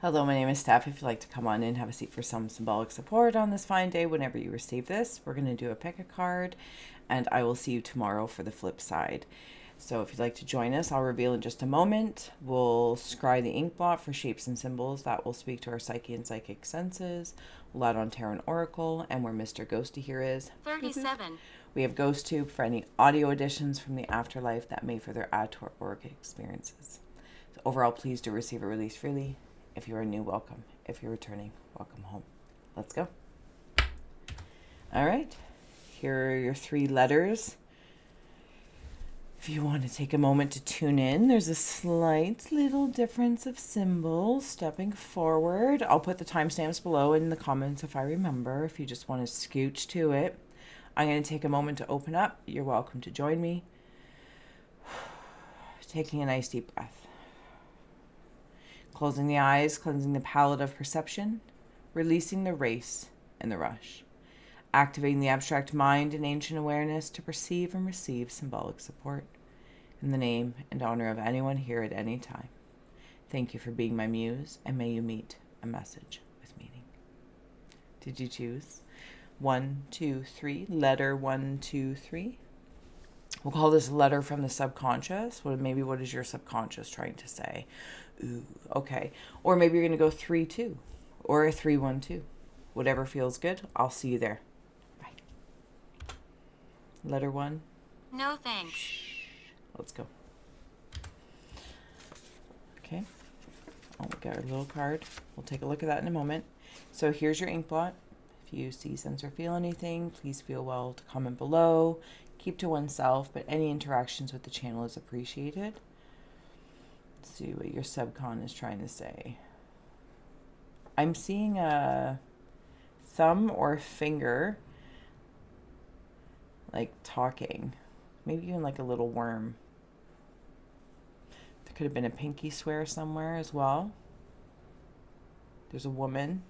Hello, my name is Steph. If you'd like to come on in, have a seat for some symbolic support on this fine day whenever you receive this. We're going to do a pick a card, and I will see you tomorrow for the flip side. So if you'd like to join us, I'll reveal in just a moment. We'll scry the Inkblot for shapes and symbols that will speak to our psyche and psychic senses. We'll add on Tarot and Oracle, and where Mr. Ghosty here is 37. We have GhostTube for any audio editions from the afterlife that may further add to our auric experiences. So overall, please do receive a release freely. If you are new, welcome. If you're returning, welcome home. Let's go. All right. Here are your 3 letters. If you want to take a moment to tune in, there's a slight little difference of symbols stepping forward. I'll put the timestamps below in the comments if I remember, if you just want to scooch to it. I'm going to take a moment to open up. You're welcome to join me. Taking a nice deep breath. Closing the eyes, cleansing the palette of perception, releasing the race and the rush. Activating the abstract mind and ancient awareness to perceive and receive symbolic support. In the name and honor of anyone here at any time. Thank you for being my muse, and may you meet a message with meaning. Did you choose? 1, 2, 3. Letter 1, 2, 3. We'll call this letter from the subconscious. What is your subconscious trying to say? Ooh, okay. Or maybe you're going to go 3, 2. Or a 3, 1, 2. Whatever feels good. I'll see you there. Bye. Letter 1. No thanks. Let's go. Okay. Oh, we got our little card. We'll take a look at that in a moment. So here's your Inkblot. If you see, sense, or feel anything, please feel well to comment below. Keep to oneself, but any interactions with the channel is appreciated. Let's see what your subcon is trying to say. I'm seeing a thumb or finger, like talking. Maybe even like a little worm. There could have been a pinky swear somewhere as well. There's a woman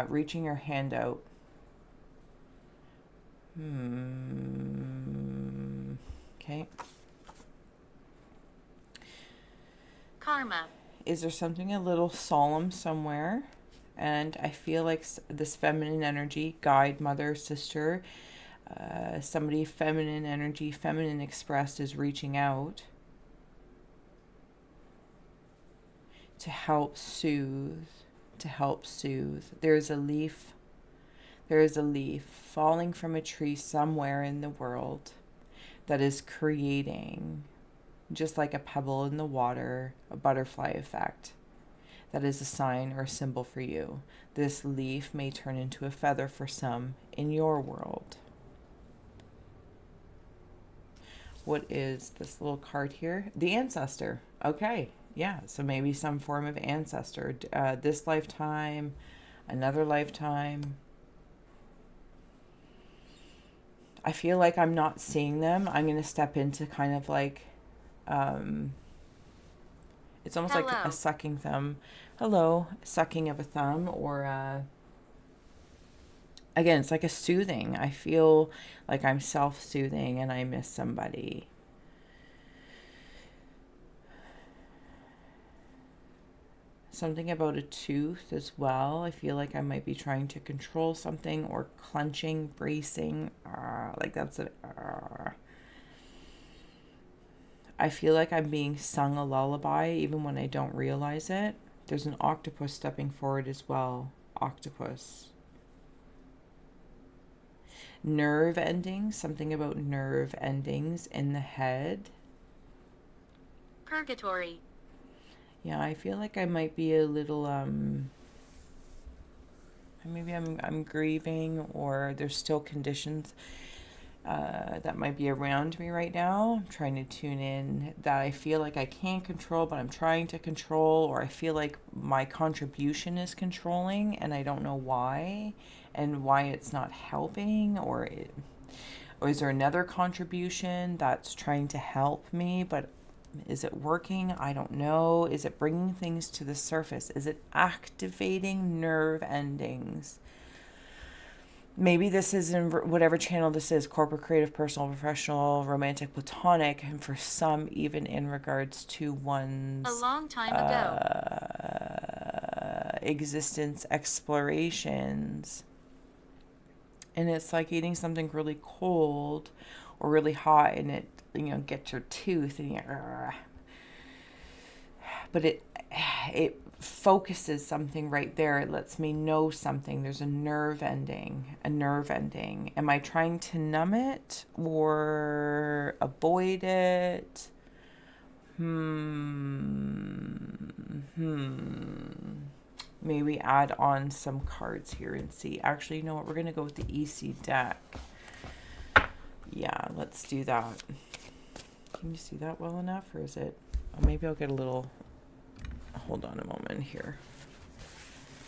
reaching her hand out. Okay. Karma. Is there something a little solemn somewhere? And I feel like this feminine energy, guide, mother, sister, somebody feminine energy, feminine expressed, is reaching out to help soothe, There is a leaf falling from a tree somewhere in the world that is creating, just like a pebble in the water, a butterfly effect. That is a sign or a symbol for you. This leaf may turn into a feather for some in your world. What is this little card here? The ancestor. Okay. Yeah. So maybe some form of ancestor. This lifetime, another lifetime. I feel like I'm not seeing them. I'm going to step into kind of like, it's almost Hello. like a sucking thumb. Hello. Sucking of a thumb, or, again, it's like a soothing. I feel like I'm self-soothing and I miss somebody. Something about a tooth as well. I feel like I might be trying to control something, or clenching, bracing. Like that's it. I feel like I'm being sung a lullaby even when I don't realize it. There's an octopus stepping forward as well. Octopus. Nerve endings. Something about nerve endings in the head. Purgatory. Yeah, I feel like I might be a little, maybe I'm grieving, or there's still conditions that might be around me right now. I'm trying to tune in that I feel like I can't control, but I'm trying to control, or I feel like my contribution is controlling and I don't know why, and why it's not helping, or is there another contribution that's trying to help me, but is it working? I don't know. Is it bringing things to the surface? Is it activating nerve endings? Maybe this is in whatever channel this is, corporate, creative, personal, professional, romantic, platonic, and for some even in regards to one's A long time ago. Existence explorations. And it's like eating something really cold or really hot, and it, gets your tooth, and but it focuses something right there. It lets me know something. There's a nerve ending. Am I trying to numb it or avoid it? Maybe add on some cards here and see. Actually, you know what? We're going to go with the EC deck. Yeah, let's do that. Can you see that well enough, or is it? Oh, maybe I'll get a little... Hold on a moment here.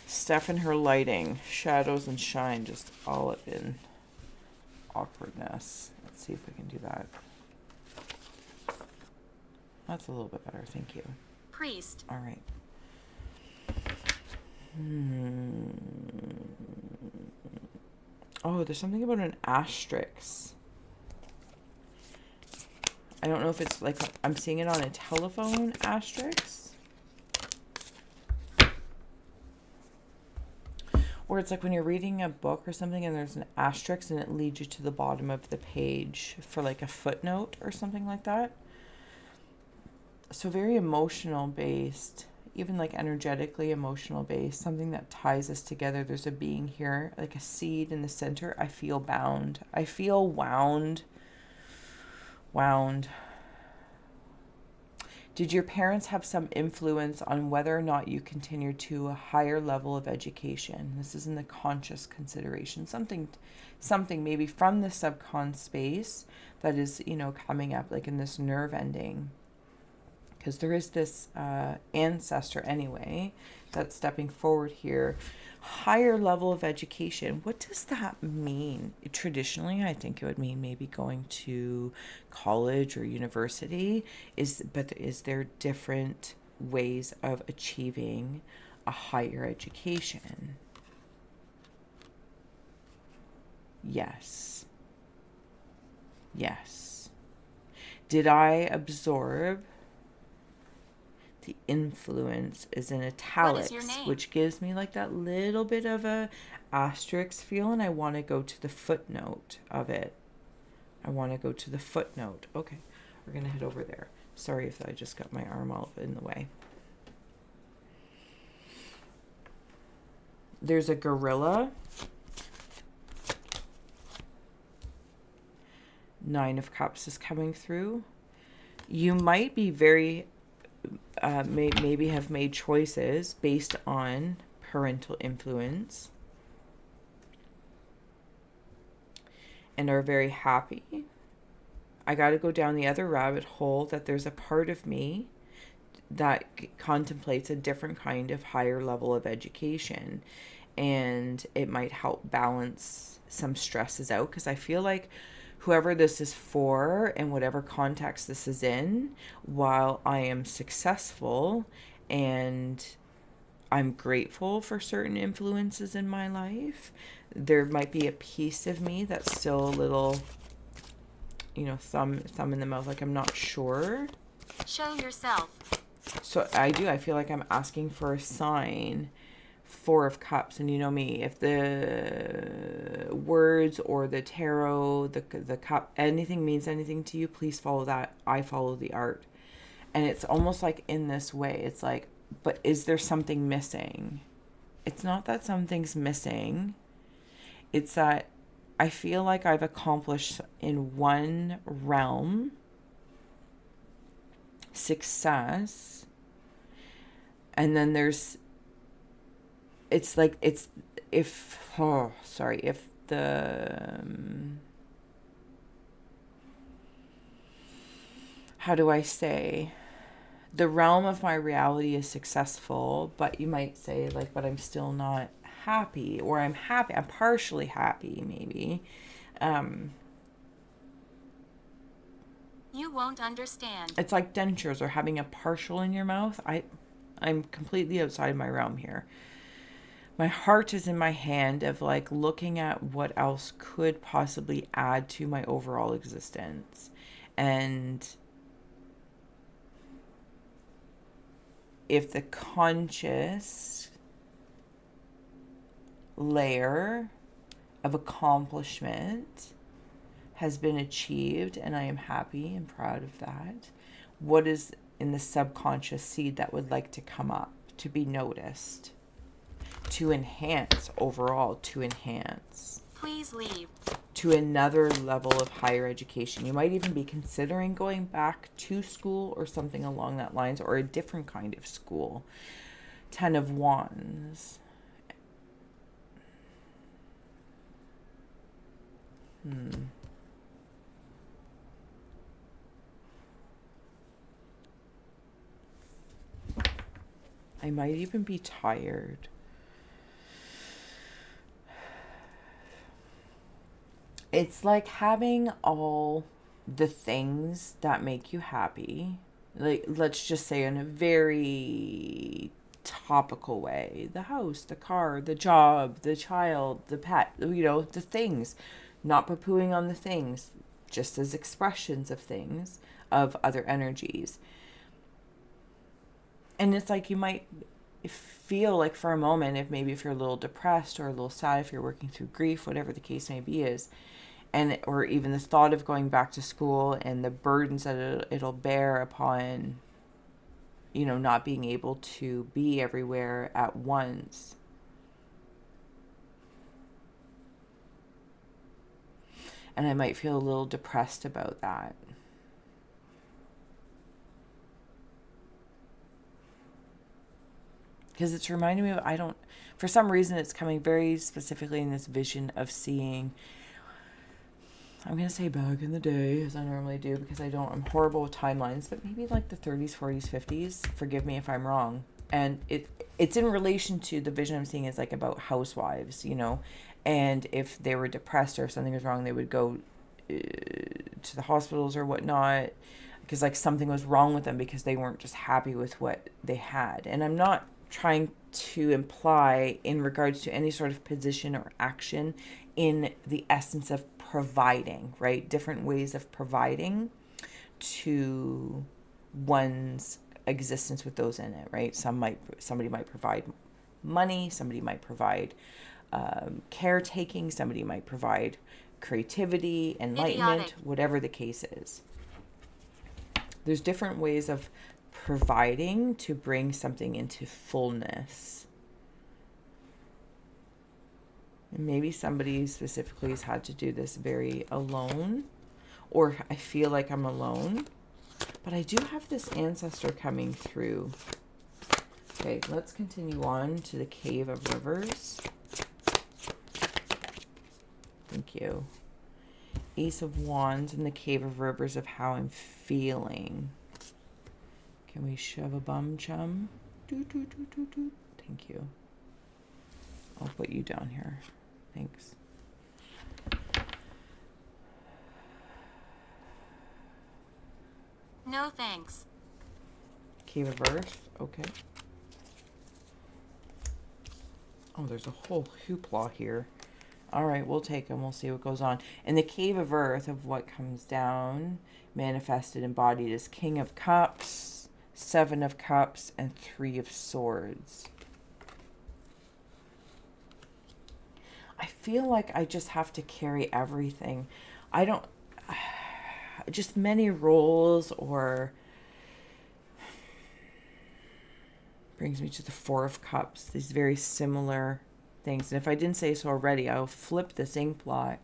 Steph and her lighting, shadows and shine, just all up in awkwardness. Let's see if we can do that. That's a little bit better, thank you. Priest. All right. Oh, there's something about an asterisk. I don't know if it's like, I'm seeing it on a telephone asterisk. Or it's like when you're reading a book or something and there's an asterisk and it leads you to the bottom of the page for like a footnote or something like that. So very emotional based, even like energetically emotional based, something that ties us together. There's a being here, like a seed in the center. I feel bound. I feel wound. Did your parents have some influence on whether or not you continue to a higher level of education? This is in the conscious consideration. Something maybe from the subcon space that is, coming up like in this nerve ending. Because there is this ancestor anyway that's stepping forward here. Higher level of education. What does that mean? Traditionally, I think it would mean maybe going to college or university. But is there different ways of achieving a higher education? Yes. Did I absorb? The influence is in italics, which gives me like that little bit of a asterisk feel, and I want to go to the footnote of it. Okay, we're going to head over there. Sorry if I just got my arm all in the way. There's a gorilla. 9 of Cups is coming through. You might be very... maybe have made choices based on parental influence and are very happy. I got to go down the other rabbit hole that there's a part of me that contemplates a different kind of higher level of education, and it might help balance some stresses out, because I feel like whoever this is for and whatever context this is in, while I am successful and I'm grateful for certain influences in my life, there might be a piece of me that's still a little, thumb in the mouth, like I'm not sure. Show yourself. So I feel like I'm asking for a sign. 4 of Cups, and you know me, if the words or the tarot, the cup, anything means anything to you, please follow that. I follow the art. And it's almost like in this way, it's like, but is there something missing? It's not that something's missing. It's that I feel like I've accomplished in one realm success, and then there's... It's like, if the, how do I say, the realm of my reality is successful, but you might say like, but I'm still not happy, or I'm partially happy, maybe. You won't understand. It's like dentures or having a partial in your mouth. I'm completely outside my realm here. my heart is in my hand of like looking at what else could possibly add to my overall existence. And if the conscious layer of accomplishment has been achieved and I am happy and proud of that, what is in the subconscious seed that would like to come up, to be noticed, to enhance overall, to enhance, Please leave. to another level of higher education. You might even be considering going back to school or something along that lines, or a different kind of school. 10 of Wands. I might even be tired. It's like having all the things that make you happy. Like, let's just say in a very topical way. The house, the car, the job, the child, the pet, the things. Not poo-pooing on the things, just as expressions of things, of other energies. And it's like you might feel like for a moment, if you're a little depressed or a little sad, if you're working through grief, whatever the case may be is, and or even the thought of going back to school and the burdens that it'll bear upon, not being able to be everywhere at once. And I might feel a little depressed about that. Because it's reminding me of, for some reason it's coming very specifically in this vision of seeing, I'm going to say back in the day, as I normally do, because I'm horrible with timelines, but maybe like the 30s, 40s, 50s, forgive me if I'm wrong. And it's in relation to the vision I'm seeing is like about housewives, and if they were depressed or if something was wrong, they would go to the hospitals or whatnot, because like something was wrong with them because they weren't just happy with what they had. And I'm not trying to imply in regards to any sort of position or action in the essence of providing, right? Different ways of providing to one's existence with those in it, right? Somebody might provide money, somebody might provide caretaking, somebody might provide creativity, enlightenment, Idiotic. whatever the case is. There's different ways of providing to bring something into fullness. And maybe somebody specifically has had to do this very alone, or I feel like I'm alone. But I do have this ancestor coming through. Okay, let's continue on to the Cave of Rivers. Thank you. Ace of Wands and the Cave of Rivers of how I'm feeling. Can we shove a bum chum? Thank you. I'll put you down here. Thanks. No thanks. Cave of Earth. Okay. Oh, there's a whole hoopla here. All right, we'll take them. We'll see what goes on. In the Cave of Earth, of what comes down, manifested, embodied is King of Cups, Seven of Cups, and Three of Swords. I feel like I just have to carry everything. I don't... Just many roles, or... Brings me to the Four of Cups. These very similar things. And if I didn't say so already, I'll flip this Inkblot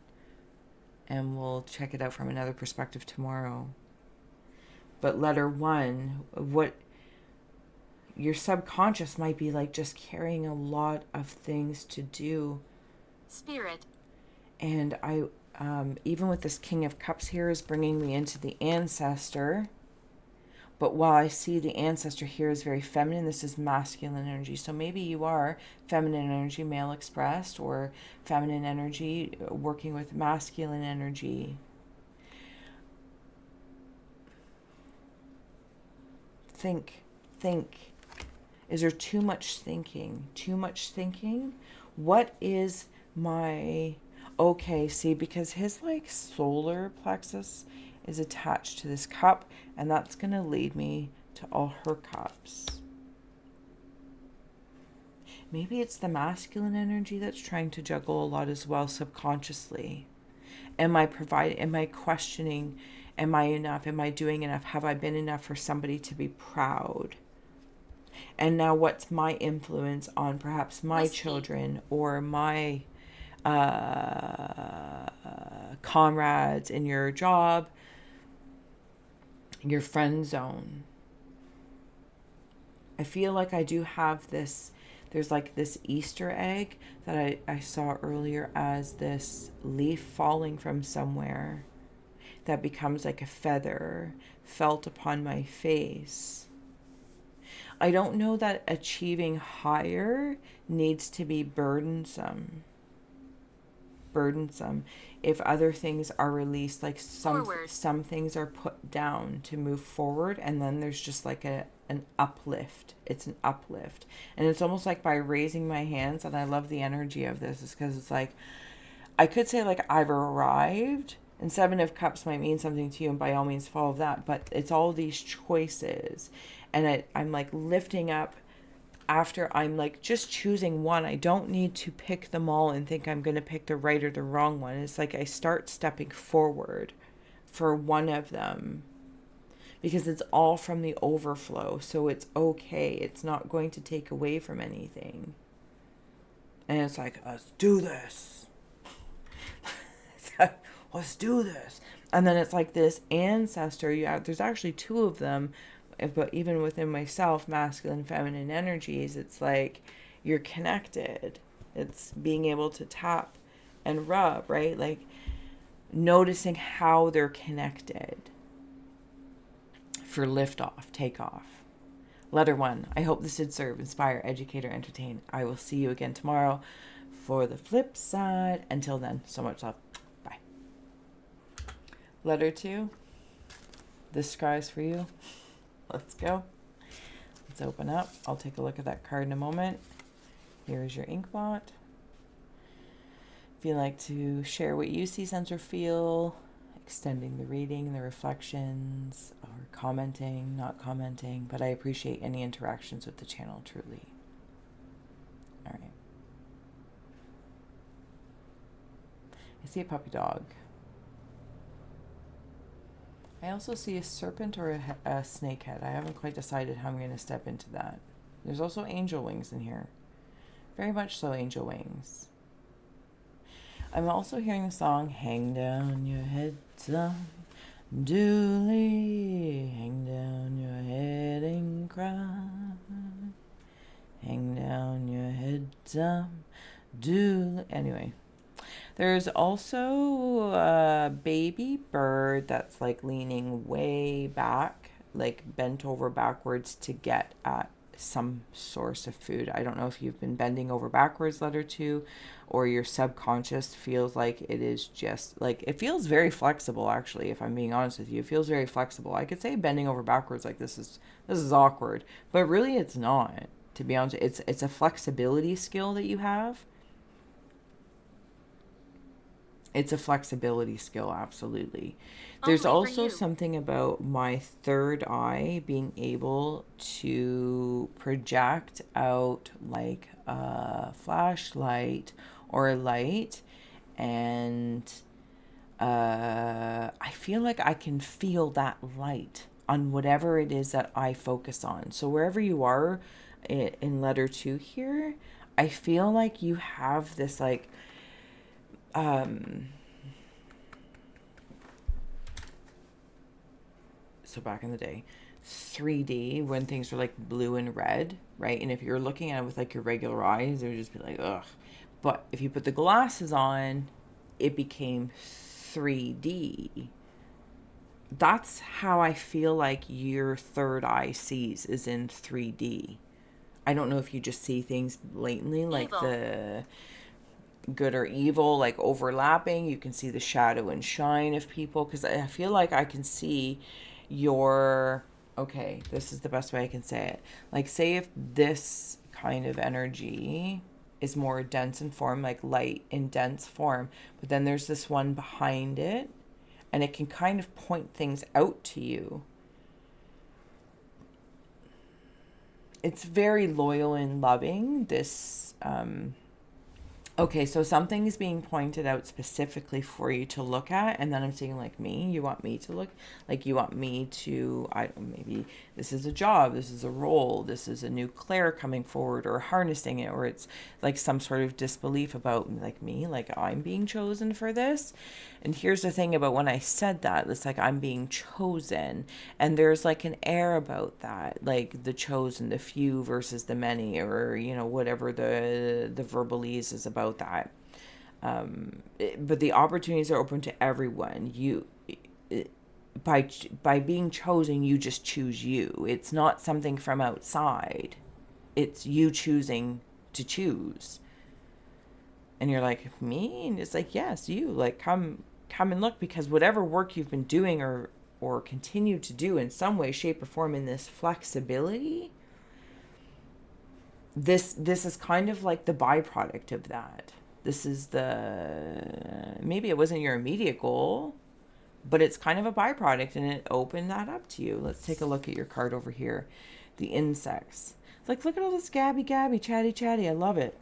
and we'll check it out from another perspective tomorrow. But letter 1, what your subconscious might be like, just carrying a lot of things to do. Spirit. And I even with this King of Cups here is bringing me into the ancestor. But while I see the ancestor here is very feminine, this is masculine energy. So maybe you are feminine energy, male expressed, or feminine energy working with masculine energy. Think. Is there too much thinking? Too much thinking? What is my... Okay, see, because his like solar plexus is attached to this cup, and that's going to lead me to all her cups. Maybe it's the masculine energy that's trying to juggle a lot as well subconsciously. Am I questioning, am I enough? Am I doing enough? Have I been enough for somebody to be proud? And now what's my influence on perhaps my children or my comrades in your job, your friend zone? I feel like I do have this, there's like this Easter egg that I saw earlier as this leaf falling from somewhere that becomes like a feather felt upon my face. I don't know that achieving higher needs to be burdensome. If other things are released, like some things are put down to move forward, and then there's just like an uplift. It's an uplift, and it's almost like by raising my hands. And I love the energy of this, is because it's like I could say like I've arrived, and Seven of Cups might mean something to you, and by all means follow that. But it's all these choices, and I'm like lifting up. After I'm like just choosing one, I don't need to pick them all and think I'm going to pick the right or the wrong one. It's like I start stepping forward for one of them because it's all from the overflow. So it's okay. It's not going to take away from anything. And it's like, let's do this. Let's do this. And then it's like this ancestor. There's actually two of them. But even within myself, masculine, feminine energies, it's like you're connected. It's being able to tap and rub, right? Like noticing how they're connected for liftoff, takeoff. Letter 1. I hope this did serve, inspire, educate, or entertain. I will see you again tomorrow for the flip side. Until then, so much love. Bye. Letter 2. This scry's for you. Let's go. Let's open up. I'll take a look at that card in a moment. Here's your Inkblot. If you'd like to share what you see, sense, or feel, extending the reading, the reflections, or commenting, not commenting, but I appreciate any interactions with the channel, truly. All right. I see a puppy dog. I also see a serpent or a snake head. I haven't quite decided how I'm going to step into that. There's also angel wings in here. Very much so, angel wings. I'm also hearing the song, Hang Down Your Head Some Dooley, hang down your head and cry. Hang down your head some dooley. Anyway. There's also a baby bird that's like leaning way back, like bent over backwards to get at some source of food. I don't know if you've been bending over backwards, letter 2, or your subconscious feels like it is just like, it feels very flexible actually, if I'm being honest with you. It feels very flexible. I could say bending over backwards like this is awkward, but really it's not, to be honest. It's a flexibility skill that you have. It's a flexibility skill, absolutely. There's also something about my third eye being able to project out like a flashlight or a light, and I feel like I can feel that light on whatever it is that I focus on. So wherever you are in letter 2 here, I feel like you have this like so back in the day, 3D, when things were like blue and red, right? And if you're looking at it with like your regular eyes, it would just be like, ugh. But if you put the glasses on, it became 3D. That's how I feel like your third eye sees, is in 3D. I don't know if you just see things blatantly, like the good or evil, like overlapping. You can see the shadow and shine of people, because I feel like I can see your okay, this is the best way I can say it. Like, say if this kind of energy is more dense in form, like light in dense form, but then there's this one behind it, and it can kind of point things out to you. It's very loyal and loving, this okay, so something is being pointed out specifically for you to look at, and then I'm seeing like me. You want me to look, like you want me to, I don't, maybe this is a job, this is a role, this is a new Claire coming forward or harnessing it, or it's like some sort of disbelief about like me, like I'm being chosen for this. And here's the thing about when I said that, it's like I'm being chosen, and there's like an air about that, like the chosen, the few versus the many, or you know, whatever the verbalese is about that. But the opportunities are open to everyone. You, by being chosen, you just choose you. It's not something from outside. It's you choosing to choose. And you're like, me? And it's like, yes, you. Like, come and look, because whatever work you've been doing or continue to do in some way, shape, or form in this flexibility, this is kind of like the byproduct of that. This is maybe it wasn't your immediate goal, but it's kind of a byproduct, and it opened that up to you. Let's take a look at your card over here. The insects. It's like, look at all this gabby, chatty. I love it.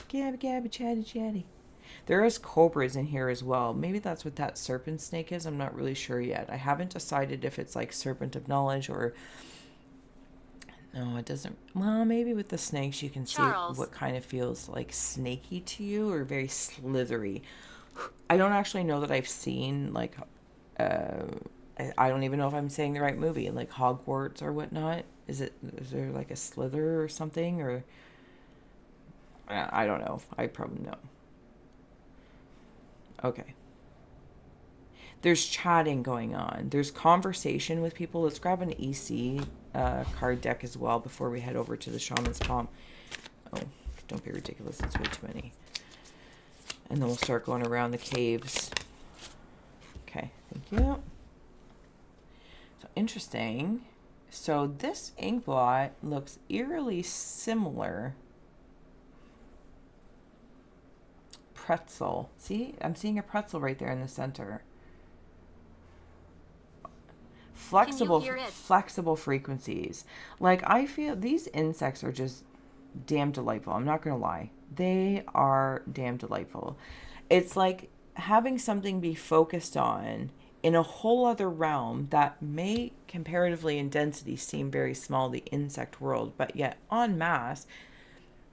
Gabby, chatty. There is cobras in here as well. Maybe that's what that serpent snake is. I'm not really sure yet. I haven't decided if it's like serpent of knowledge or... No, it doesn't. Well, maybe with the snakes you can see what kind of feels like snaky to you or very slithery. I don't actually know that I've seen like... I don't even know if I'm saying the right movie. Like Hogwarts or whatnot. Is there like a slither or something? Or... I don't know. I probably know. Okay. There's chatting going on. There's conversation with people. Let's grab an EC card deck as well before we head over to the Shaman's Palm. Oh, don't be ridiculous. That's way too many. And then we'll start going around the caves. Okay, thank you. So interesting. So this Inkblot looks eerily similar. Pretzel. See, I'm seeing a pretzel right there in the center. Flexible frequencies. Like, I feel these insects are just damn delightful. I'm not gonna lie, they are damn delightful. It's like having something be focused on in a whole other realm that may comparatively in density seem very small, the insect world, but yet en masse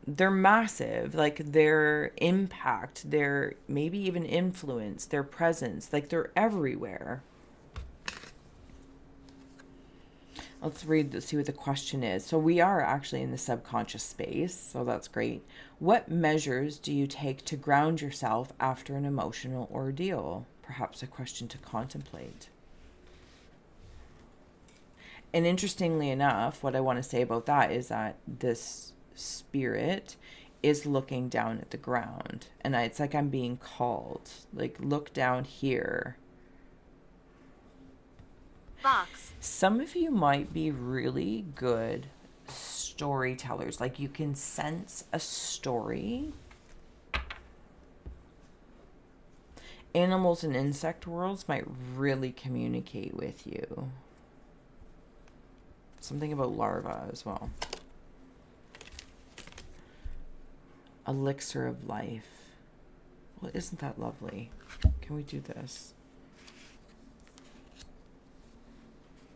they're massive. Like their impact, their maybe even influence, their presence, like they're everywhere. Let's see what the question is. So we are actually in the subconscious space, so that's great. What measures do you take to ground yourself after an emotional ordeal? Perhaps a question to contemplate. And interestingly enough, what I want to say about that is that this spirit is looking down at the ground. And it's like I'm being called. Like, look down here. Box. Some of you might be really good storytellers. Like, you can sense a story. Animals and insect worlds might really communicate with you. Something about larvae as well. Elixir of life. Well, isn't that lovely? Can we do this?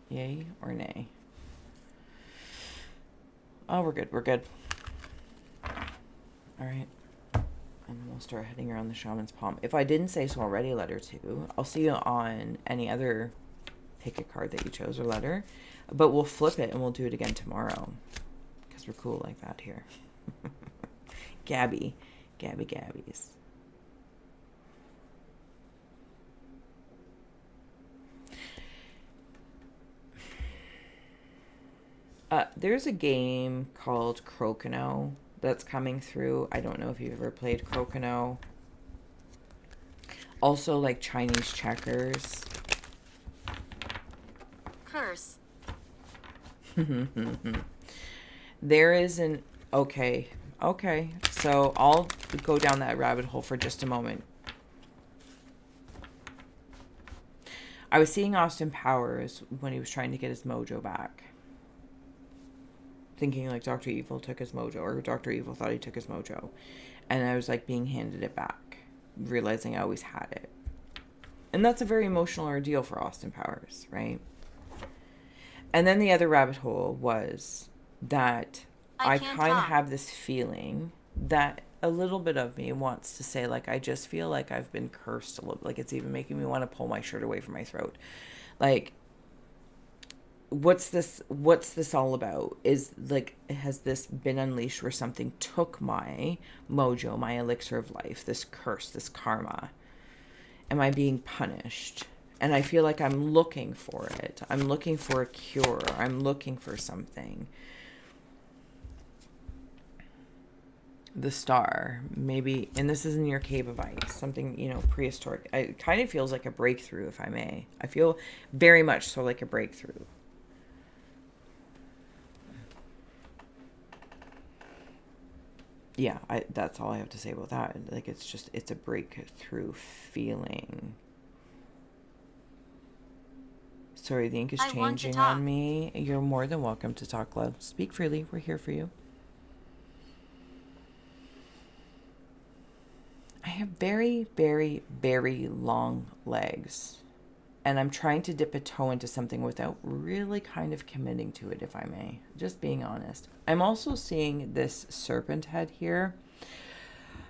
Yay or nay? Oh, we're good. We're good. All right. And we'll start heading around the Shaman's Palm. If I didn't say so already, letter 2. I'll see you on any other pick a card that you chose or letter. But we'll flip it and we'll do it again tomorrow. Because we're cool like that here. Gabbies. There's a game called Crocono that's coming through. I don't know if you've ever played Crocono. Also, like Chinese checkers. Curse. There is an okay. Okay. So I'll go down that rabbit hole for just a moment. I was seeing Austin Powers when he was trying to get his mojo back. Thinking like Dr. Evil took his mojo, or Dr. Evil thought he took his mojo. And I was like being handed it back, realizing I always had it. And that's a very emotional ordeal for Austin Powers, right? And then the other rabbit hole was that I kind of have this feeling that a little bit of me wants to say, like, I just feel like I've been cursed a little, like it's even making me want to pull my shirt away from my throat. Like, what's this all about? Is like, has this been unleashed where something took my mojo, my elixir of life, this curse, this karma? Am I being punished? And I feel like I'm looking for it. I'm looking for a cure. I'm looking for something. The star, maybe, and this is in your cave of ice, something, prehistoric. It kind of feels like a breakthrough, if I may. I feel very much so like a breakthrough. Yeah, that's all I have to say about that. Like, it's a breakthrough feeling. Sorry, the ink is changing on me. You're more than welcome to talk, love. Speak freely. We're here for you. I have very, very, very long legs. And I'm trying to dip a toe into something without really kind of committing to it, if I may. Just being honest. I'm also seeing this serpent head here.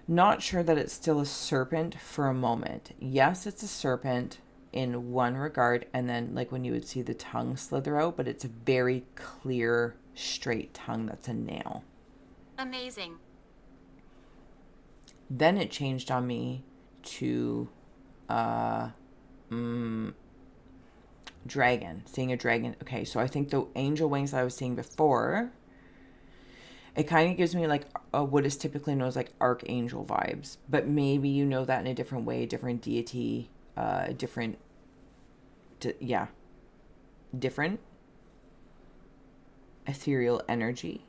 Not sure that it's still a serpent for a moment. Yes, it's a serpent in one regard, and then like when you would see the tongue slither out, but it's a very clear, straight tongue that's a nail. Amazing. Then it changed on me to dragon, seeing a dragon. Okay, so I think the angel wings I was seeing before, it kind of gives me like what is typically known as like archangel vibes, but maybe you know that in a different way, different deity, different ethereal energy.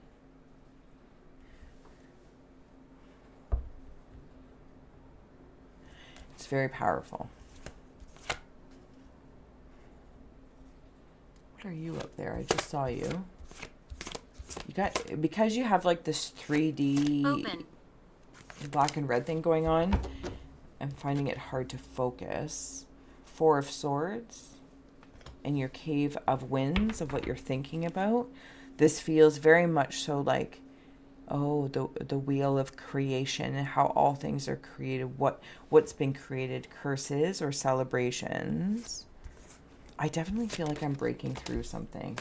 It's very powerful. What are you up there? I just saw you. You got, because you have like this 3D Open. Black and red thing going on, I'm finding it hard to focus. 4 of Swords in your cave of winds, of what you're thinking about. This feels very much so like, oh, the wheel of creation and how all things are created, what's been created, curses or celebrations. I definitely feel like I'm breaking through something.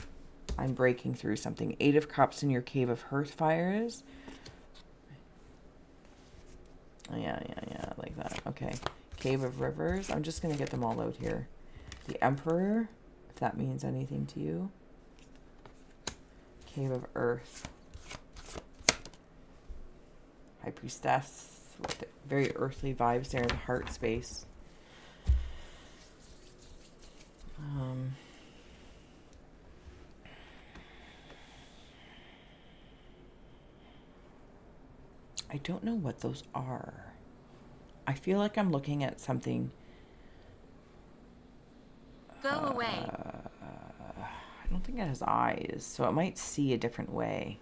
8 of Cups in your cave of hearth fires. Yeah, like that. Okay. Cave of Rivers. I'm just going to get them all out here. The Emperor, if that means anything to you. Cave of Earth. High Priestess, with very earthly vibes there in the heart space. I don't know what those are. I feel like I'm looking at something. Go away. I don't think it has eyes, so it might see a different way.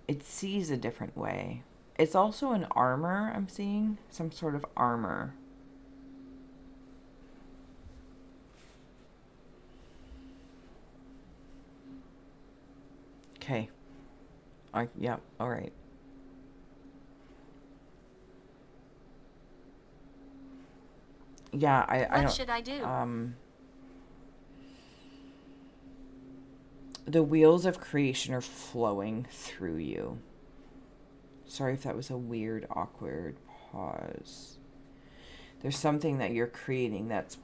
It sees a different way. It's also an armor, I'm seeing. Some sort of armor. Okay. Yeah, all right. Yeah, I don't... What should I do? The wheels of creation are flowing through you. Sorry if that was a weird, awkward pause. There's something that you're creating that's...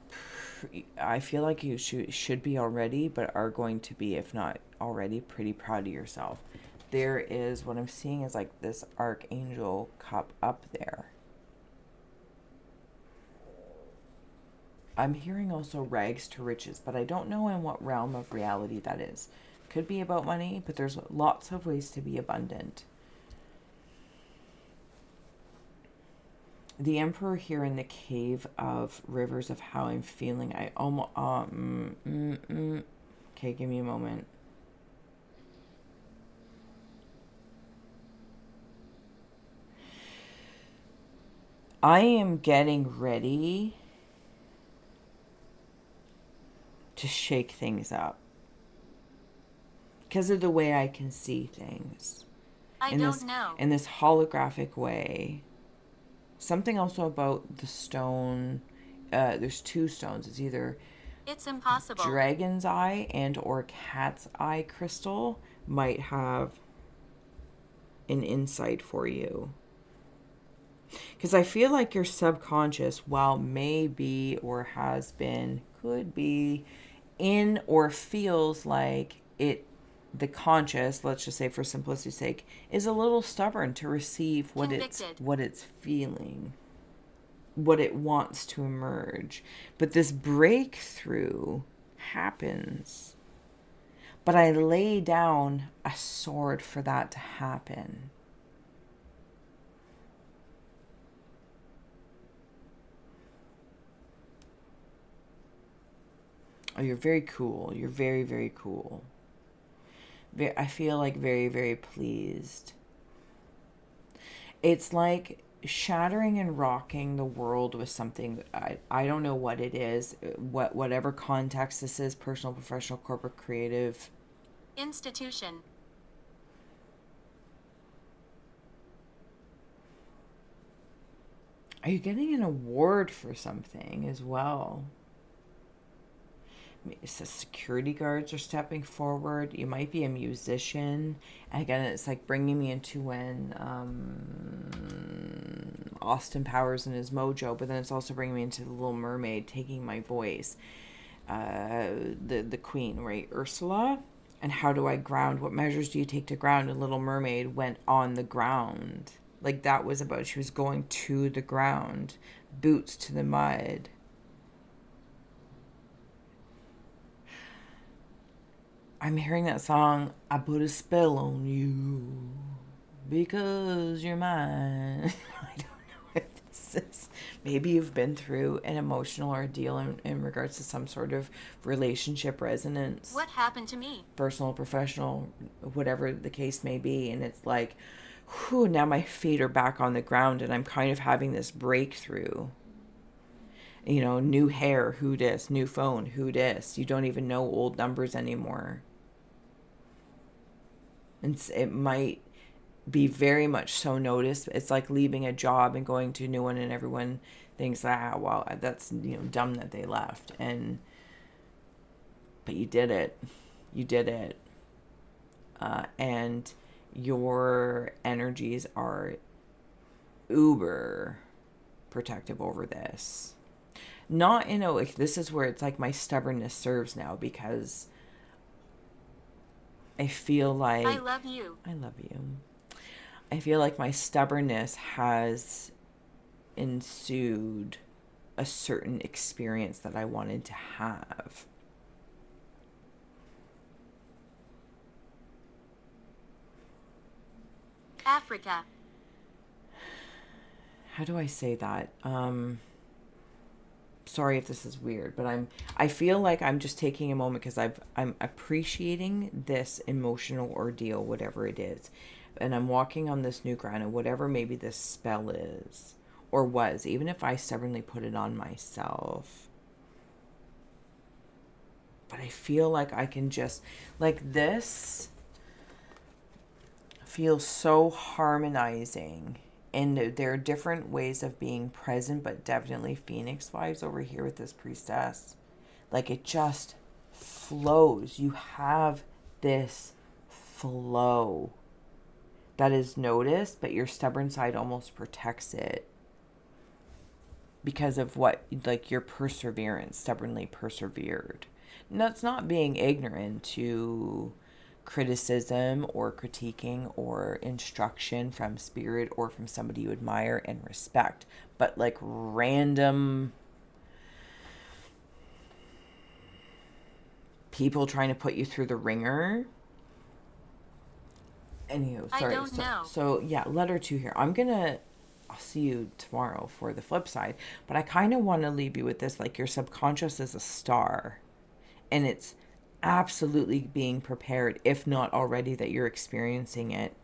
I feel like you should be already, but are going to be, if not already, pretty proud of yourself. There is, what I'm seeing is like this archangel cup up there. I'm hearing also rags to riches, but I don't know in what realm of reality that is. Could be about money, but there's lots of ways to be abundant. The Emperor here in the cave of rivers of how I'm feeling. I almost Okay, give me a moment. I am getting ready to shake things up because of the way I can see things I don't know. in this holographic way. Something also about the stone. There's two stones. It's either It's impossible. dragon's eye and or cat's eye crystal might have an insight for you. Because I feel like your subconscious, while maybe or has been, could be in or feels like it, the conscious, let's just say for simplicity's sake, is a little stubborn to receive what it's feeling, what it wants to emerge. But this breakthrough happens. But I lay down a sword for that to happen. Oh, you're very cool. You're very, very cool. I feel like very, very pleased. It's like shattering and rocking the world with something that I don't know what it is, whatever context this is, personal, professional, corporate, creative. Institution. Are you getting an award for something as well? It says security guards are stepping forward. You might be a musician. And again, it's like bringing me into when Austin Powers and his mojo, but then it's also bringing me into the Little Mermaid, taking my voice. The queen, right? Ursula. And how do I ground? What measures do you take to ground? And Little Mermaid went on the ground. Like that was about, she was going to the ground, boots to the mud. I'm hearing that song, I put a spell on you because you're mine. I don't know if this is, maybe you've been through an emotional ordeal in regards to some sort of relationship resonance. What happened to me? Personal, professional, whatever the case may be. And it's like, whew, now my feet are back on the ground and I'm kind of having this breakthrough. You know, new hair, who dis? New phone, who dis? You don't even know old numbers anymore. And it might be very much so noticed. It's like leaving a job and going to a new one, and everyone thinks, well, that's dumb that they left. But you did it. You did it. And your energies are uber protective over this. Not in a, like, this is where it's like my stubbornness serves now, because I feel like I love you. I love you. I feel like my stubbornness has ensued a certain experience that I wanted to have. Africa. How do I say that? Sorry if this is weird, but I feel like I'm just taking a moment because I'm appreciating this emotional ordeal, whatever it is. And I'm walking on this new ground, and whatever maybe this spell is or was, even if I stubbornly put it on myself. But I feel like I can just, like, this feels so harmonizing. And there are different ways of being present, but definitely Phoenix vibes over here with this priestess. Like, it just flows. You have this flow that is noticed, but your stubborn side almost protects it because of what, like, your perseverance, stubbornly persevered. And that's not being ignorant to criticism or critiquing or instruction from spirit or from somebody you admire and respect, but like random people trying to put you through the ringer. Anywho, sorry. I don't know. So yeah, letter 2 here. I'll see you tomorrow for the flip side, but I kind of want to leave you with this, like your subconscious is a star, and it's absolutely being prepared, if not already, that you're experiencing it.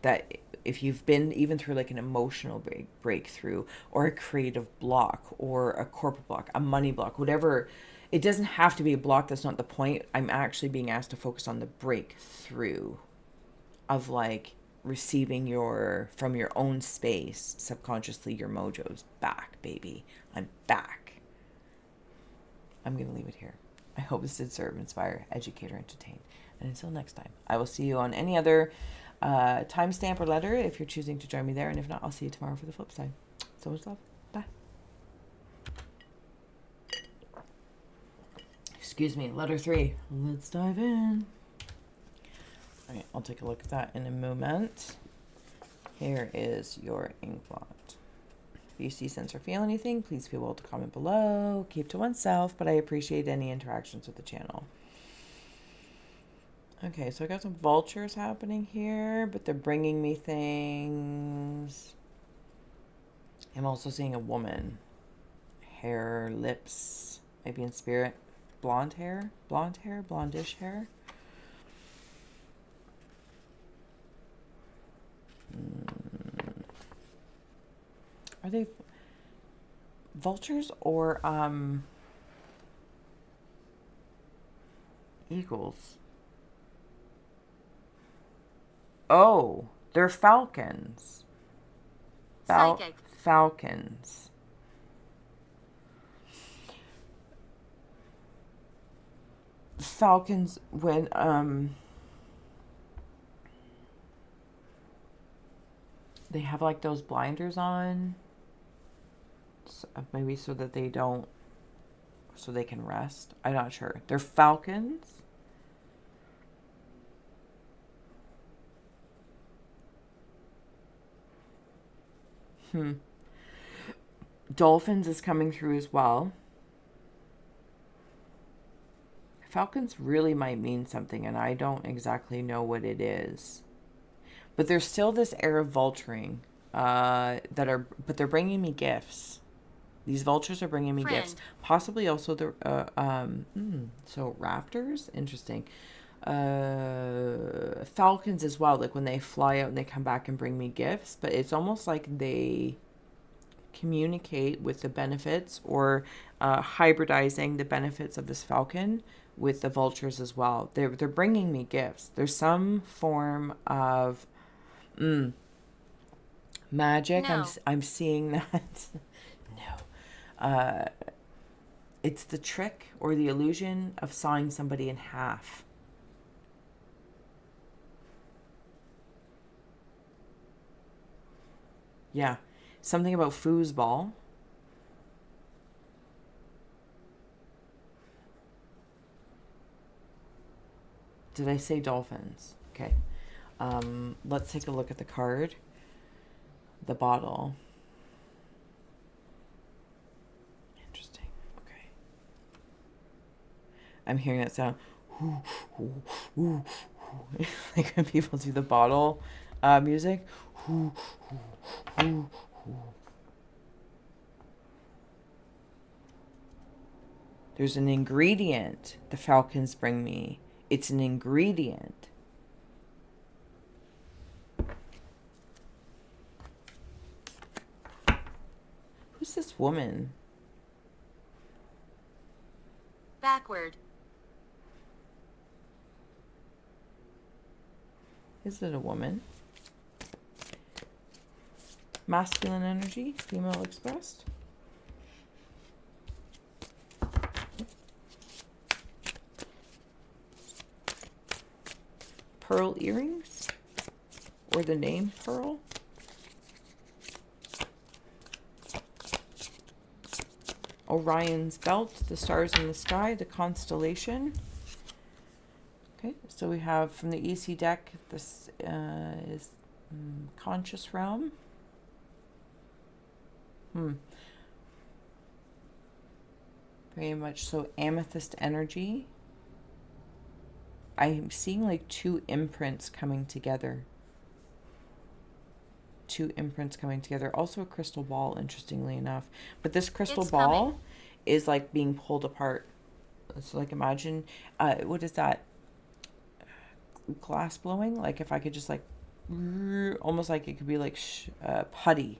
That if you've been even through like an emotional breakthrough or a creative block or a corporate block, a money block, whatever, it doesn't have to be a block. That's not the point. I'm actually being asked to focus on the breakthrough of like receiving from your own space subconsciously, your mojo's back, baby. I'm back. I'm gonna leave it here. I hope this did serve, inspire, educate, or entertain. And until next time, I will see you on any other timestamp or letter if you're choosing to join me there. And if not, I'll see you tomorrow for the flip side. So much love. Bye. Excuse me, letter 3. Let's dive in. All right, I'll take a look at that in a moment. Here is your Inkblot. If you see, sense, or feel anything, please feel well to comment below. Keep to oneself, but I appreciate any interactions with the channel. Okay, so I got some vultures happening here, but they're bringing me things. I'm also seeing a woman. Hair, lips, maybe in spirit. Blonde hair, blondish hair. Are they vultures or eagles? Oh, they're falcons. Psychic. Falcons. Falcons when they have like those blinders on, so maybe so that they don't, so they can rest. I'm not sure. They're falcons. Dolphins is coming through as well. Falcons really might mean something, and I don't exactly know what it is. But there's still this air of vulturing but they're bringing me gifts. These vultures are bringing me gifts. Possibly also the so raptors, interesting. Falcons as well, like when they fly out and they come back and bring me gifts, but it's almost like they communicate with the benefits or hybridizing the benefits of this falcon with the vultures as well. They're bringing me gifts. There's some form of magic. No. I'm seeing that. No. It's the trick or the illusion of sawing somebody in half. Yeah. Something about foosball. Did I say dolphins? Okay. Let's take a look at the card. The bottle. Interesting. Okay. I'm hearing that sound. Like when people do the bottle music. There's an ingredient the falcons bring me. It's an ingredient. Who's this woman? Backward. Is it a woman? Masculine energy, female expressed. Pearl earrings, or the name Pearl. Orion's belt, the stars in the sky, the constellation. Okay, so we have from the EC deck, this is conscious realm. Very much so amethyst energy. I'm seeing like two imprints coming together. Two imprints coming together. Also a crystal ball, interestingly enough. But this crystal It's ball coming. is like being pulled apart. So like imagine, what is that? Glass blowing? Like if I could just like, almost like it could be like putty,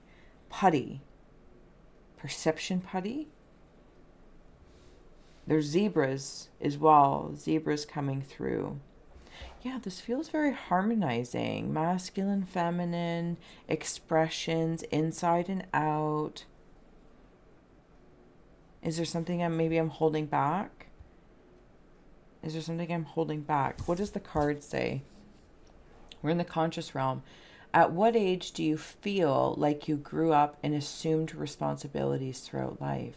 perception putty. There's zebras as well. Zebras coming through. Yeah, this feels very harmonizing. Masculine, feminine, expressions inside and out. Is there something I'm holding back? Is there something I'm holding back? What does the card say? We're in the conscious realm. At what age do you feel like you grew up and assumed responsibilities throughout life?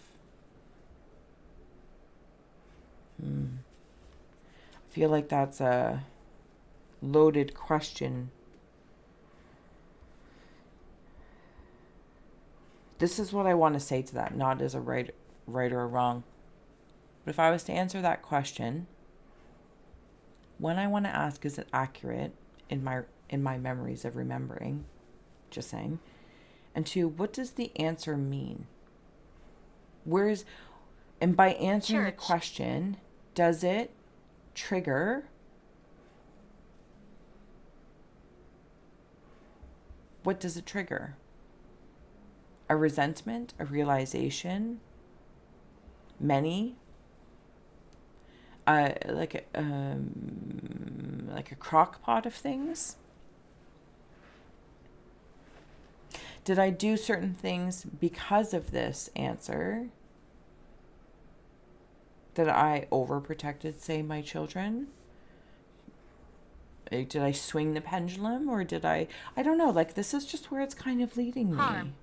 I feel like that's a loaded question. This is what I want to say to that, not as a right or wrong. But if I was to answer that question, one, I want to ask, is it accurate in my memories of remembering? Just saying. And two, what does the answer mean? And by answering the question, does it trigger what does it trigger? A resentment, a realization, many, like a crock pot of things? Did I do certain things because of this answer? Did I overprotected, say, my children? Did I swing the pendulum, or did I don't know, like this is just where it's kind of leading me. Harm.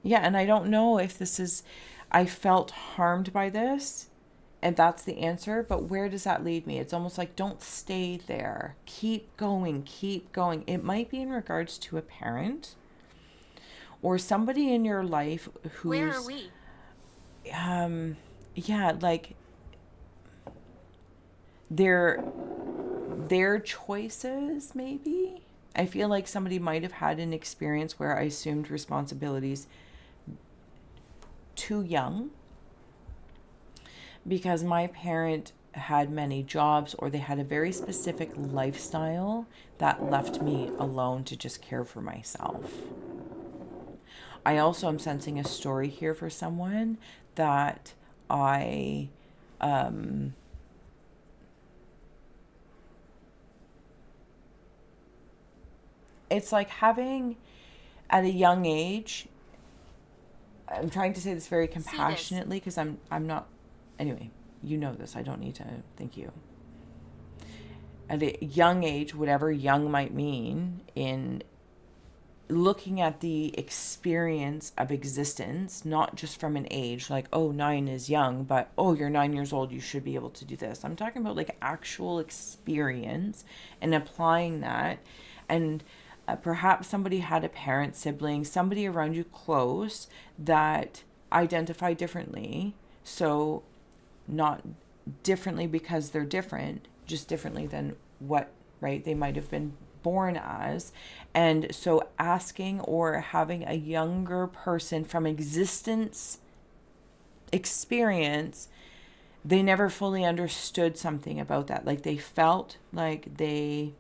Yeah, and I don't know if this is, I felt harmed by this, and that's the answer, but where does that lead me? It's almost like, don't stay there. Keep going, keep going. It might be in regards to a parent or somebody in your life who's... Where are we? Yeah, like their choices, maybe. I feel like somebody might have had an experience where I assumed responsibilities too young because my parent had many jobs, or they had a very specific lifestyle that left me alone to just care for myself. I also am sensing a story here for someone that I it's like having, at a young age, I'm trying to say this very compassionately because I'm not, anyway, you know this, I don't need to thank you. At a young age, whatever young might mean, in looking at the experience of existence, not just from an age, like, oh, 9 is young, but, oh, you're 9 years old, you should be able to do this. I'm talking about like actual experience and applying that. And perhaps somebody had a parent, sibling, somebody around you close that identify differently. So not differently because they're different, just differently than what, right, they might have been born as. And so asking or having a younger person from existence experience, they never fully understood something about that. Like they felt like they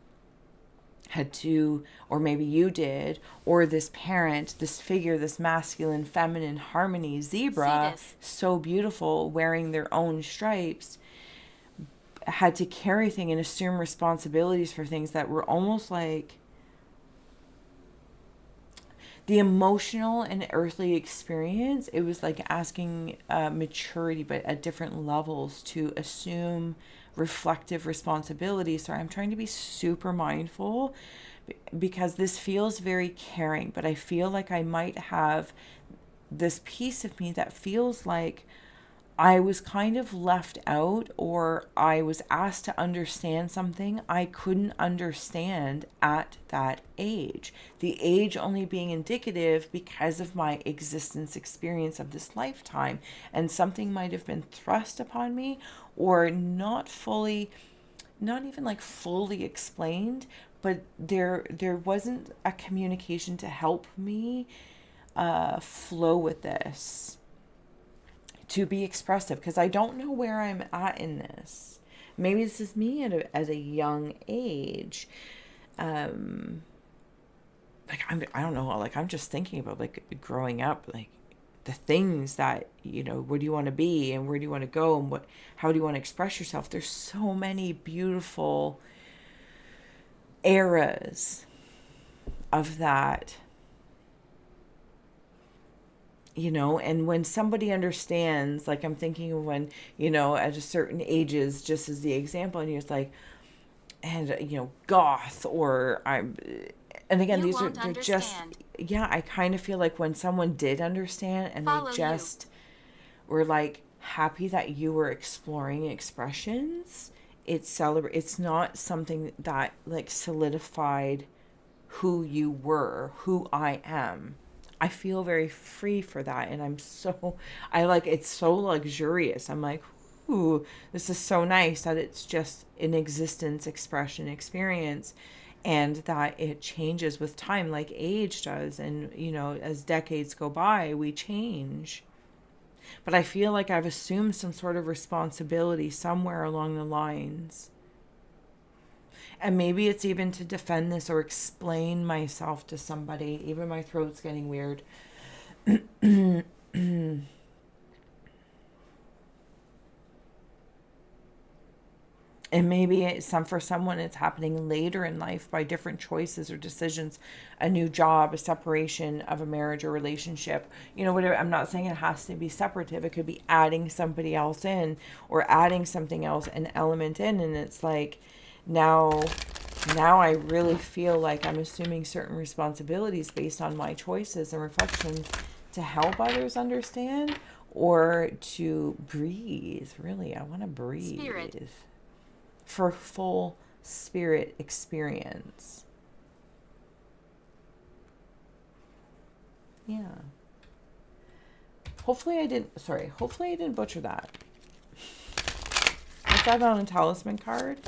had to, or maybe you did, or this parent, this figure, this masculine, feminine harmony zebra, so beautiful, wearing their own stripes, had to carry things and assume responsibilities for things that were almost like the emotional and earthly experience. It was like asking maturity, but at different levels, to assume reflective responsibility. So I'm trying to be super mindful because this feels very caring, but I feel like I might have this piece of me that feels like I was kind of left out, or I was asked to understand something I couldn't understand at that age. The age only being indicative because of my existence experience of this lifetime. And something might have been thrust upon me or not fully not even like fully explained, but there wasn't a communication to help me flow with this, to be expressive, because I don't know where I'm at in this. Maybe this is me at a young age. Like I don't know, like I'm just thinking about like growing up, like the things that, you know, where do you want to be and where do you want to go and how do you want to express yourself? There's so many beautiful eras of that, you know. And when somebody understands, like I'm thinking of when, you know, at a certain ages, just as the example, and you're just like, and you know, goth, or I'm, and again, You these are, won't they're just, understand. yeah, I kind of feel like when someone did understand and they Follow you. just were like happy that you were exploring expressions, it's not something that like solidified who you were, who I am. I feel very free for that, and I like, it's so luxurious. I'm like, ooh, this is so nice that it's just an existence, expression, experience, and that it changes with time like age does. And you know, as decades go by, we change. But I feel like I've assumed some sort of responsibility somewhere along the lines. And maybe it's even to defend this or explain myself to somebody. Even my throat's getting weird. And maybe for someone it's happening later in life by different choices or decisions, a new job, a separation of a marriage or relationship, you know, whatever. I'm not saying it has to be separative. It could be adding somebody else in, or adding something else, an element in, and it's like now I really feel like I'm assuming certain responsibilities based on my choices and reflections to help others understand, or to breathe. Really, I want to Spirit. breathe for full spirit experience. Yeah. Hopefully I didn't butcher that. Put that on a talisman card,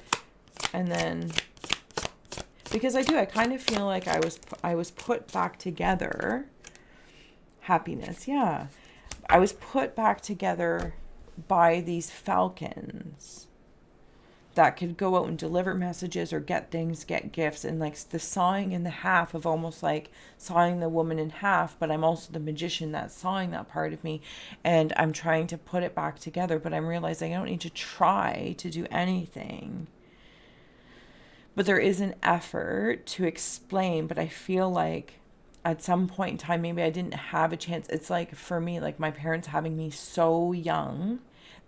and then, because I kind of feel like I was put back together. Happiness, yeah. I was put back together by these falcons that could go out and deliver messages or get things, get gifts, and like the sawing in the half of almost like sawing the woman in half, but I'm also the magician that's sawing that part of me, and I'm trying to put it back together, but I'm realizing I don't need to try to do anything. But there is an effort to explain, but I feel like at some point in time, maybe I didn't have a chance. It's like for me, like my parents having me so young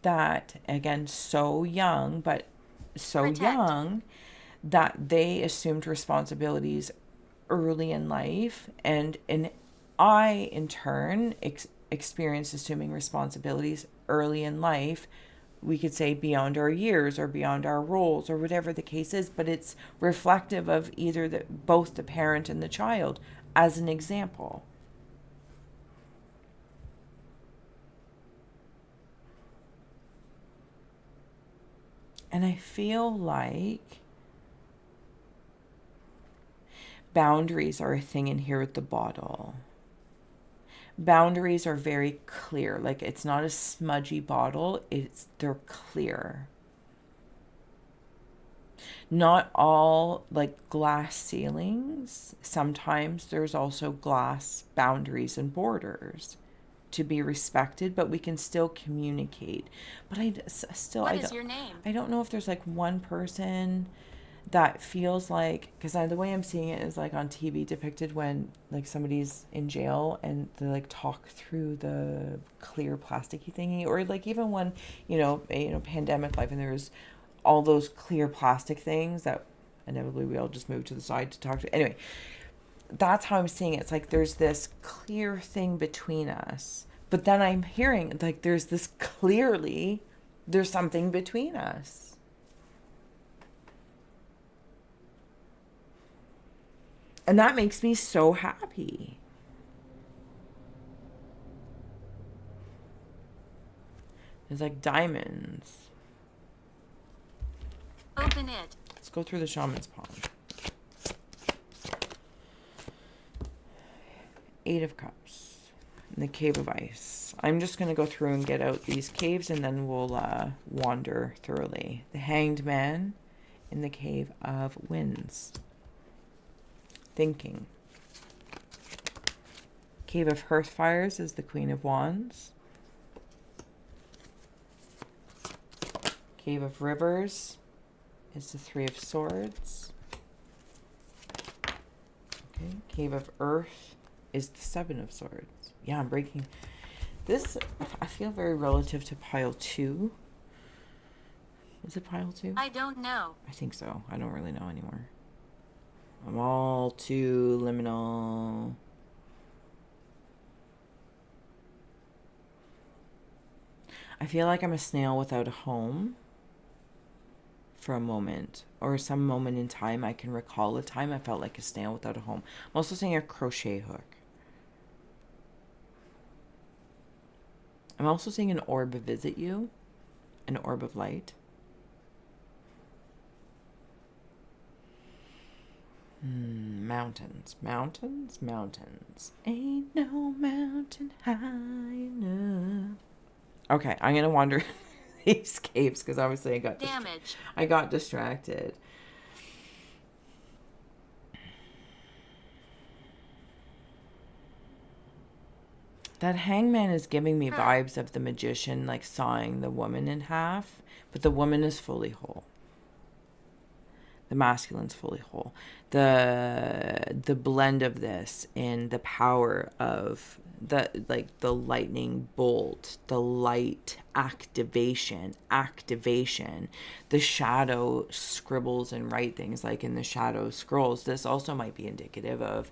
that, again, so young, but so Protect. young that they assumed responsibilities early in life. And I, in turn, experienced assuming responsibilities early in life. We could say beyond our years or beyond our roles or whatever the case is, but it's reflective of either both the parent and the child, as an example. And I feel like boundaries are a thing in here with the bottle. Boundaries are very clear. Like it's not a smudgy bottle, they're clear. Not all like glass ceilings. Sometimes there's also glass boundaries and borders to be respected, but we can still communicate. But What is your name? I don't know if there's like one person that feels like, because the way I'm seeing it is like on TV depicted when like somebody's in jail and they like talk through the clear plasticky thingy, or like even when pandemic life and there's all those clear plastic things that inevitably we all just move to the side to talk to. Anyway, that's how I'm seeing it. It's like there's this clear thing between us, but then I'm hearing like there's something between us. And that makes me so happy. It's like diamonds. Open it. Let's go through the shaman's pond. 8 of Cups. In the Cave of Ice. I'm just going to go through and get out these caves and then we'll wander thoroughly. The Hanged Man in the Cave of Winds. Thinking. Cave of Hearthfires is the Queen of Wands. Cave of Rivers is the Three of Swords. Okay. Cave of Earth is the Seven of Swords. Yeah, I'm breaking this. I feel very relative to pile 2. Is it pile 2? I don't know. I think so. I don't really know anymore. I'm all too liminal. I feel like I'm a snail without a home. For a moment, or some moment in time, I can recall a time I felt like a snail without a home. I'm also seeing a crochet hook. I'm also seeing an orb visit you, an orb of light. Mountains, mountains, mountains. Ain't no mountain high enough. Okay, I'm gonna wander these caves because obviously I got distracted. That hangman is giving me vibes of the magician, like sawing the woman in half, but the woman is fully whole. The masculine's fully whole. The blend of this in the power of the lightning bolt, the light activation, the shadow scribbles and write things like in the shadow scrolls. This also might be indicative of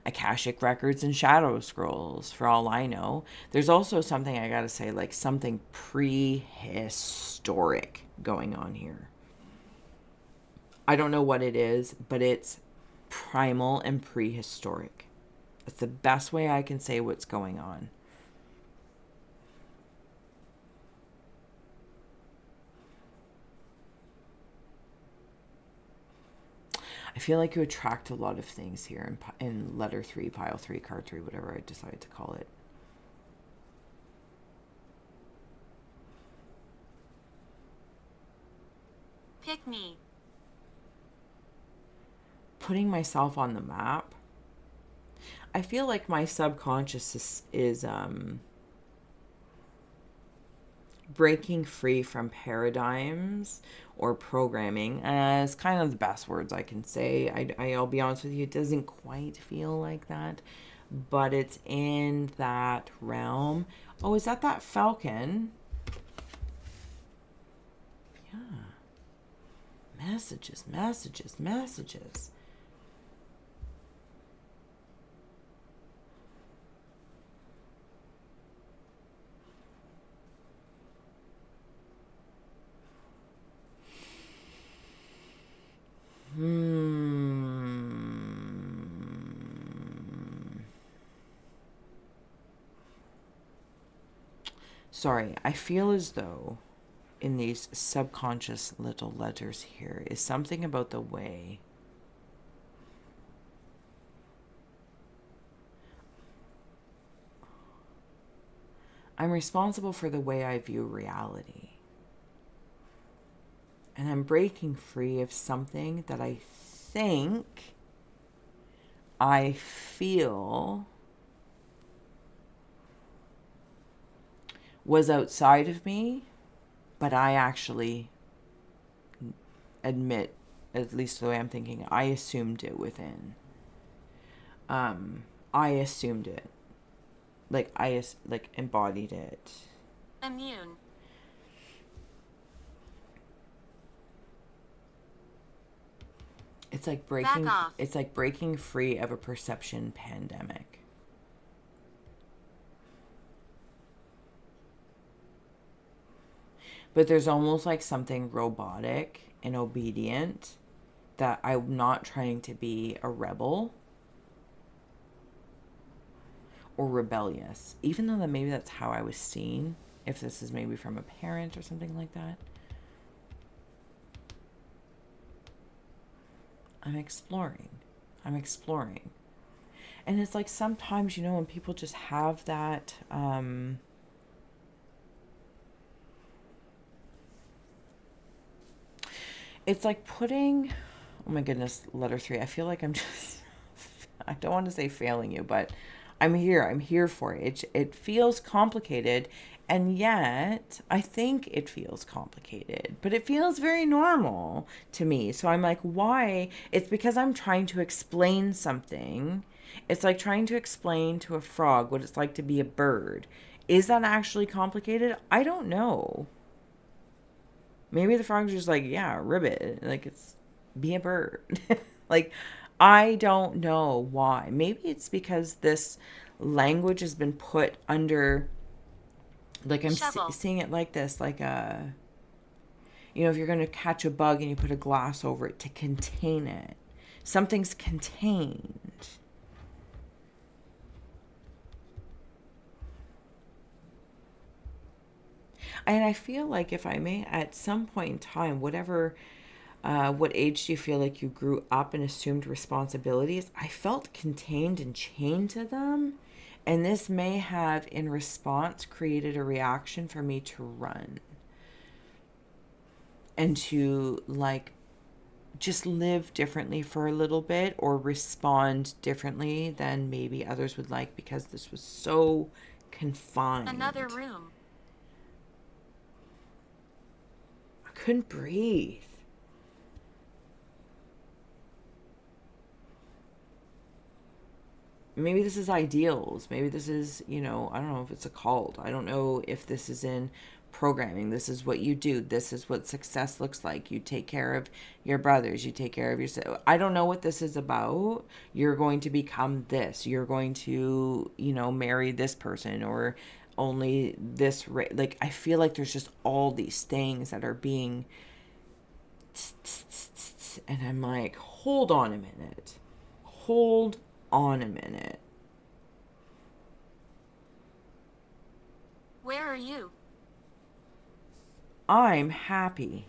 Akashic records and shadow scrolls, for all I know. There's also something I gotta say, like something prehistoric going on here. I don't know what it is, but it's primal and prehistoric. That's the best way I can say what's going on. I feel like you attract a lot of things here in letter 3, pile 3, card 3, whatever I decide to call it. Pick me. Putting myself on the map. I feel like my subconscious is breaking free from paradigms or programming. It's kind of the best words I can say. I'll be honest with you, it doesn't quite feel like that, but it's in that realm. Oh, is that falcon? Yeah. Messages, messages, messages. Sorry, I feel as though in these subconscious little letters here is something about the way I'm responsible for the way I view reality. And I'm breaking free of something that I think, I feel was outside of me, but I actually admit, at least the way I'm thinking, I assumed it within. I assumed it. I embodied it. Immune. It's like breaking free of a perception pandemic. But there's almost like something robotic and obedient that I'm not trying to be a rebel or rebellious, even though maybe that's how I was seen, if this is maybe from a parent or something like that. I'm exploring. I'm exploring. And it's like sometimes, you know, when people just have that, it's like putting, oh my goodness, letter 3. I feel like I'm just, I don't want to say failing you, but I'm here. I'm here for it. It feels complicated. And yet, I think it feels complicated, but it feels very normal to me. So I'm like, why? It's because I'm trying to explain something. It's like trying to explain to a frog what it's like to be a bird. Is that actually complicated? I don't know. Maybe the frog's just like, yeah, ribbit. Like, it's be a bird. Like, I don't know why. Maybe it's because this language has been put under, like, I'm Shovel. seeing it like this, like you know, if you're going to catch a bug and you put a glass over it to contain it, something's contained. And I feel like if I may, at some point in time, whatever, what age do you feel like you grew up and assumed responsibilities? I felt contained and chained to them. And this may have, in response, created a reaction for me to run and to, like, just live differently for a little bit or respond differently than maybe others would like because this was so Another confined. room. I couldn't breathe. Maybe this is ideals. Maybe this is, you know, I don't know if it's a cult. I don't know if this is in programming. This is what you do. This is what success looks like. You take care of your brothers. You take care of yourself. I don't know what this is about. You're going to become this. You're going to, you know, marry this person or only this. Like, I feel like there's just all these things that are being. And I'm like, hold on a minute. Hold on a minute. Where are you? I'm happy.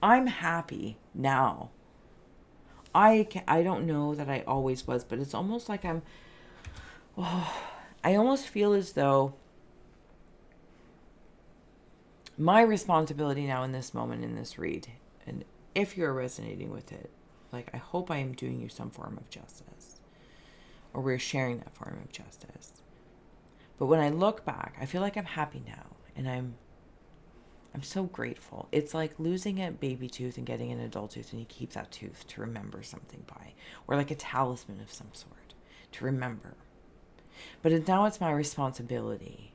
I'm happy now. I don't know that I always was, but it's almost like I almost feel as though my responsibility now in this moment in this read, and if you're resonating with it, like, I hope I am doing you some form of justice, or we're sharing that form of justice. But when I look back, I feel like I'm happy now, and I'm so grateful. It's like losing a baby tooth and getting an adult tooth, and you keep that tooth to remember something by, or like a talisman of some sort to remember. But now it's my responsibility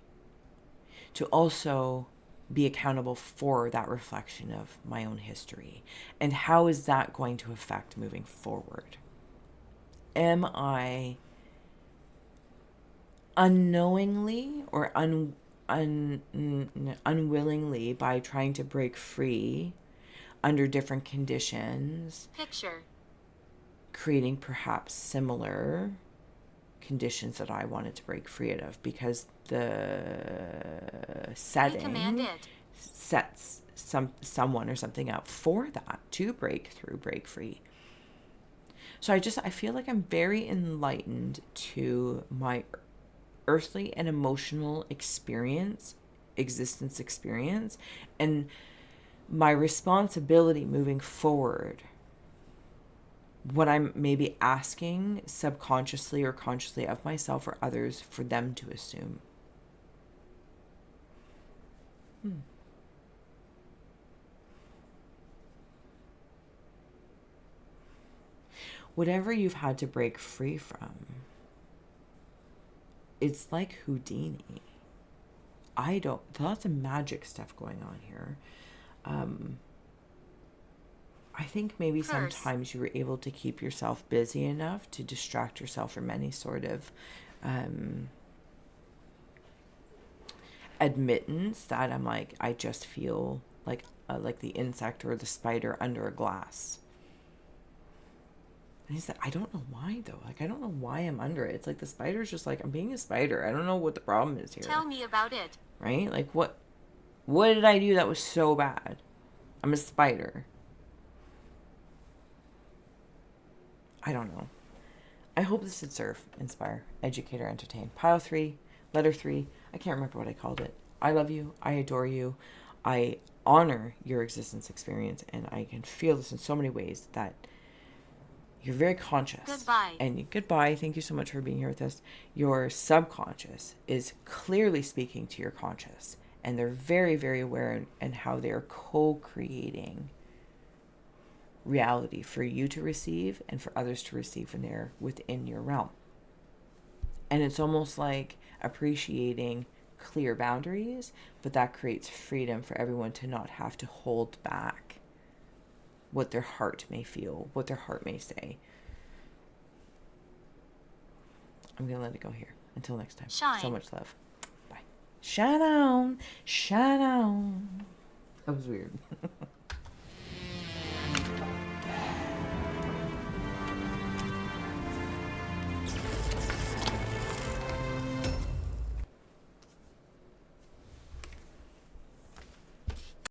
to also be accountable for that reflection of my own history. And how is that going to affect moving forward? Am I unknowingly or unwillingly, by trying to break free under different conditions, Picture. creating perhaps similar conditions that I wanted to break free out of because the Command setting it. sets someone or something up for that to break through, break free. So I feel like I'm very enlightened to my earthly and emotional existence experience, and my responsibility moving forward, what I'm maybe asking subconsciously or consciously of myself or others for them to assume. Whatever you've had to break free from, it's like Houdini. Lots of magic stuff going on here. I think maybe Purse. sometimes you were able to keep yourself busy enough to distract yourself from any sort of admittance that I'm like, I just feel like the insect or the spider under a glass. And he said, I don't know why though. Like, I don't know why I'm under it. It's like the spider's just like, I'm being a spider. I don't know what the problem is here. Tell me about it. Right? Like, what? What did I do that was so bad? I'm a spider. I don't know. I hope this did serve, inspire, educate, or entertain. Pile 3, letter 3. I can't remember what I called it. I love you. I adore you. I honor your existence experience, and I can feel this in so many ways that you're very conscious. Goodbye. And goodbye. Thank you so much for being here with us. Your subconscious is clearly speaking to your conscious, and they're very, very aware in how they're co-creating reality for you to receive and for others to receive when they're within your realm. And it's almost like appreciating clear boundaries, but that creates freedom for everyone to not have to hold back what their heart may feel, what their heart may say. I'm going to let it go here. Until next time. Shine. So much love. Bye. Shine on. Shine on. That was weird.